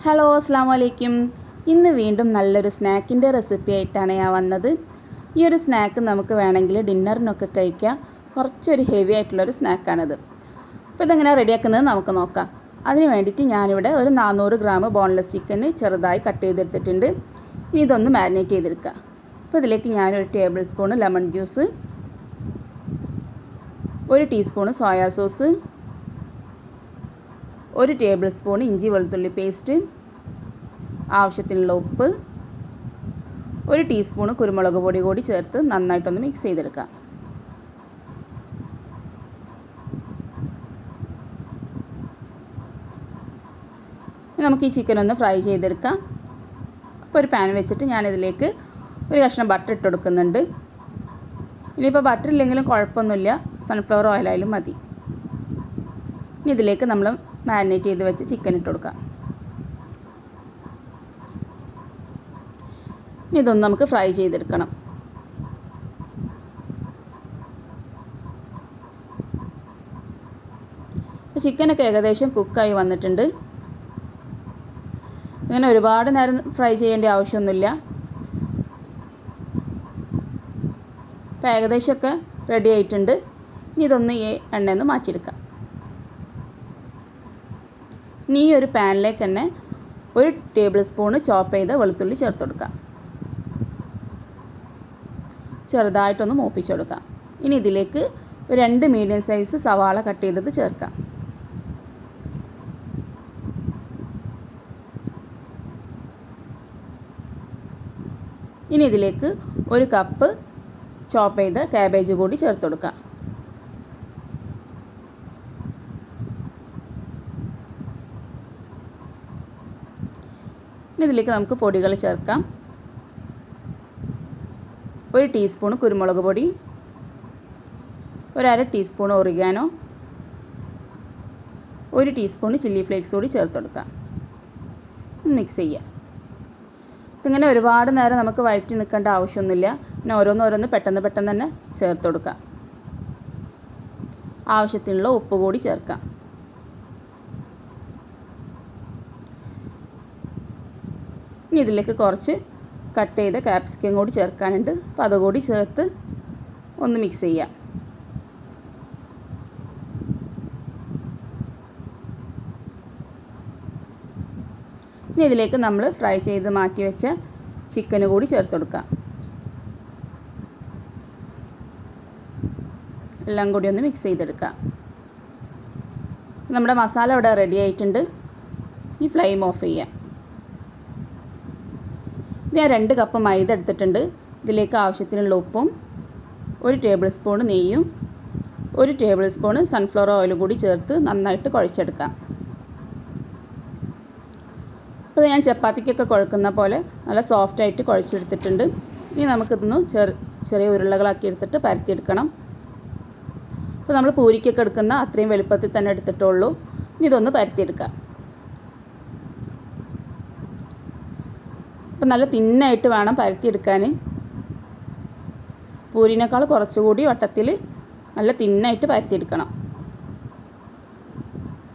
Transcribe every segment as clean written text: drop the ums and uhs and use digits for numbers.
Hello അസ്സാം വലൈക്കും. ഇന്ന് വീണ്ടും നല്ലൊരു സ്നാക്കിൻ്റെ റെസിപ്പി ആയിട്ടാണ് ഞാൻ വന്നത്. ഈ ഒരു സ്നാക്ക് നമുക്ക് വേണമെങ്കിൽ ഡിന്നറിനൊക്കെ കഴിക്കാം. കുറച്ചൊരു ഹെവി ആയിട്ടുള്ളൊരു സ്നാക്കാണിത്. അപ്പോൾ ഇതെങ്ങനെ റെഡിയാക്കുന്നത് നമുക്ക് നോക്കാം. അതിന് വേണ്ടിയിട്ട് ഞാനിവിടെ ഒരു 400 ഗ്രാം ബോൺലെസ് ചിക്കന് ചെറുതായി കട്ട് ചെയ്തെടുത്തിട്ടുണ്ട്. ഇനി ഇതൊന്ന് മാരിനേറ്റ് ചെയ്തെടുക്കുക. അപ്പോൾ ഇതിലേക്ക് ഞാനൊരു table spoon lemon juice, 1 teaspoon soya sauce, 1 table spoon ഇഞ്ചി വെളുത്തുള്ളി പേസ്റ്റ്, ആവശ്യത്തിനുള്ള ഉപ്പ്, 1 ടീസ്പൂൺ കുരുമുളക് പൊടി കൂടി ചേർത്ത് നന്നായിട്ടൊന്ന് മിക്സ് ചെയ്തെടുക്കാം. നമുക്ക് ഈ ചിക്കൻ ഒന്ന് ഫ്രൈ ചെയ്തെടുക്കാം. അപ്പോൾ ഒരു പാൻ വെച്ചിട്ട് ഞാനിതിലേക്ക് ഒരു കഷ്ണം ബട്ടർ ഇട്ട് കൊടുക്കുന്നുണ്ട്. ഇനിയിപ്പോൾ ബട്ടർ ഇല്ലെങ്കിലും കുഴപ്പമൊന്നുമില്ല, സൺഫ്ലവർ ഓയിലായാലും മതി. ഇനി ഇതിലേക്ക് നമ്മൾ മാരിനേറ്റ് ചെയ്ത് വെച്ച് ചിക്കൻ ഇട്ട് കൊടുക്കാം. ഇനി ഇതൊന്ന് നമുക്ക് ഫ്രൈ ചെയ്തെടുക്കണം. ചിക്കനൊക്കെ ഏകദേശം കുക്കായി വന്നിട്ടുണ്ട്. ഇങ്ങനെ ഒരുപാട് നേരം ഫ്രൈ ചെയ്യേണ്ട ആവശ്യമൊന്നുമില്ല. ഇപ്പോൾ ഏകദേശമൊക്കെ റെഡി ആയിട്ടുണ്ട്. ഇനി ഇതൊന്ന് ഈ എണ്ണയിൽ നിന്ന് മാറ്റിയെടുക്കാം. ഇനി ഈ ഒരു പാനിലേക്ക് തന്നെ 1 ടേബിൾ സ്പൂണ് ചോപ്പ് ചെയ്ത വെളുത്തുള്ളി ചേർത്ത് കൊടുക്കാം. ചെറുതായിട്ടൊന്ന് മൂപ്പിച്ച് കൊടുക്കാം. ഇനി ഇതിലേക്ക് ഒരു 2 മീഡിയം സൈസ് സവാള കട്ട് ചെയ്തത് ചേർക്കാം. ഇനി ഇതിലേക്ക് 1 കപ്പ് ചോപ്പ് ചെയ്ത കാബേജ് കൂടി ചേർത്ത് കൊടുക്കാം. ഇനി ഇതിലേക്ക് നമുക്ക് പൊടികൾ ചേർക്കാം. 1 ടീസ്പൂൺ കുരുമുളക് പൊടി, 1/2 teaspoon oregano, 1 teaspoon chilli flakes കൂടി ചേർത്ത് കൊടുക്കാം. മിക്സ് ചെയ്യുക. ഇതിങ്ങനെ ഒരുപാട് നേരം നമുക്ക് വഴറ്റി നിൽക്കേണ്ട ആവശ്യമൊന്നുമില്ല. പിന്നെ ഓരോന്നോരോന്ന് പെട്ടെന്ന് തന്നെ ചേർത്ത് കൊടുക്കാം. ആവശ്യത്തിനുള്ള ഉപ്പ് കൂടി ചേർക്കാം. ഇനി ഇതിലേക്ക് കുറച്ച് കട്ട് ചെയ്ത ക്യാപ്സിക്കം കൂടി ചേർക്കാനുണ്ട്. അപ്പോൾ അതുകൂടി ചേർത്ത് ഒന്ന് മിക്സ് ചെയ്യാം. ഇനി ഇതിലേക്ക് നമ്മൾ ഫ്രൈ ചെയ്ത് മാറ്റി വെച്ച ചിക്കന് കൂടി ചേർത്ത് കൊടുക്കാം. എല്ലാം കൂടി ഒന്ന് മിക്സ് ചെയ്തെടുക്കാം. നമ്മുടെ മസാല ഇവിടെ റെഡി ആയിട്ടുണ്ട്. ഇനി ഫ്ലെയിം ഓഫ് ചെയ്യാം. ഞാൻ 2 കപ്പ് മൈദ എടുത്തിട്ടുണ്ട്. ഇതിലേക്ക് ആവശ്യത്തിനുള്ള ഉപ്പും 1 ടേബിൾ സ്പൂൺ നെയ്യും 1 ടേബിൾ സ്പൂൺ സൺഫ്ലവർ ഓയിലും കൂടി ചേർത്ത് നന്നായിട്ട് കുഴച്ചെടുക്കാം. അപ്പോൾ ഞാൻ ചപ്പാത്തിക്കൊക്കെ കുഴക്കുന്ന പോലെ നല്ല സോഫ്റ്റായിട്ട് കുഴച്ചെടുത്തിട്ടുണ്ട്. ഇനി നമുക്കിതൊന്ന് ചെറിയ ഉരുളകളാക്കി എടുത്തിട്ട് പരത്തിയെടുക്കണം. അപ്പോൾ നമ്മൾ പൂരിക്കൊക്കെ എടുക്കുന്ന അത്രയും വലുപ്പത്തിൽ തന്നെ എടുത്തിട്ടുള്ളൂ. ഇനി ഇതൊന്ന് പരത്തിയെടുക്കാം. അപ്പോൾ നല്ല തിന്നായിട്ട് വേണം പരത്തിയെടുക്കാൻ. പൂരിനേക്കാൾ കുറച്ചുകൂടി വട്ടത്തിൽ നല്ല തിന്നായിട്ട് പരത്തിയെടുക്കണം.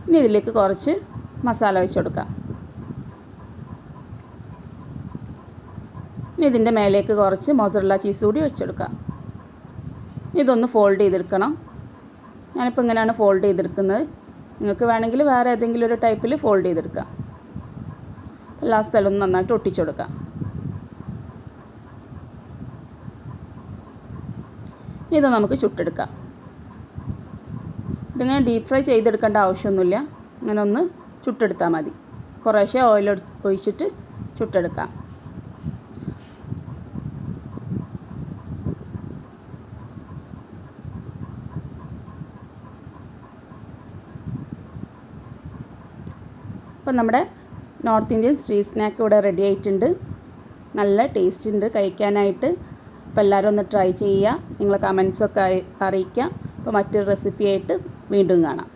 ഇനി ഇതിലേക്ക് കുറച്ച് മസാല വെച്ച് കൊടുക്കാം. ഇനി ഇതിൻ്റെ മേലേക്ക് കുറച്ച് മൊസറല്ല ചീസ് കൂടി വെച്ചെടുക്കാം. ഇതൊന്ന് ഫോൾഡ് ചെയ്തെടുക്കണം. ഞാനിപ്പോൾ ഇങ്ങനെയാണ് ഫോൾഡ് ചെയ്തെടുക്കുന്നത്. നിങ്ങൾക്ക് വേണമെങ്കിൽ വേറെ ഏതെങ്കിലും ഒരു ടൈപ്പിൽ ഫോൾഡ് ചെയ്തെടുക്കാം. എല്ലാ സ്ഥലവും നന്നായിട്ട് ഒട്ടിച്ചു കൊടുക്കാം. ഇത് നമുക്ക് ചുട്ടെടുക്കാം. ഇതിങ്ങനെ ഡീപ്പ് ഫ്രൈ ചെയ്തെടുക്കേണ്ട ആവശ്യമൊന്നുമില്ല. ഇങ്ങനെ ഒന്ന് ചുട്ടെടുത്താൽ മതി. കുറേശ്ശെ ഓയിൽ ഒഴിച്ചിട്ട് ചുട്ടെടുക്കാം. അപ്പം നമ്മുടെ നോർത്ത് ഇന്ത്യൻ സ്ട്രീറ്റ് സ്നാക്ക് ഇവിടെ റെഡി ആയിട്ടുണ്ട്. നല്ല ടേസ്റ്റ് ഉണ്ട് കഴിക്കാനായിട്ട്. അപ്പോൾ എല്ലാവരും ഒന്ന് ട്രൈ ചെയ്യുക. നിങ്ങളെ കമൻസൊക്കെ അറിയിക്കുക. അപ്പോൾ മറ്റൊരു റെസിപ്പിയായിട്ട് വീണ്ടും കാണാം.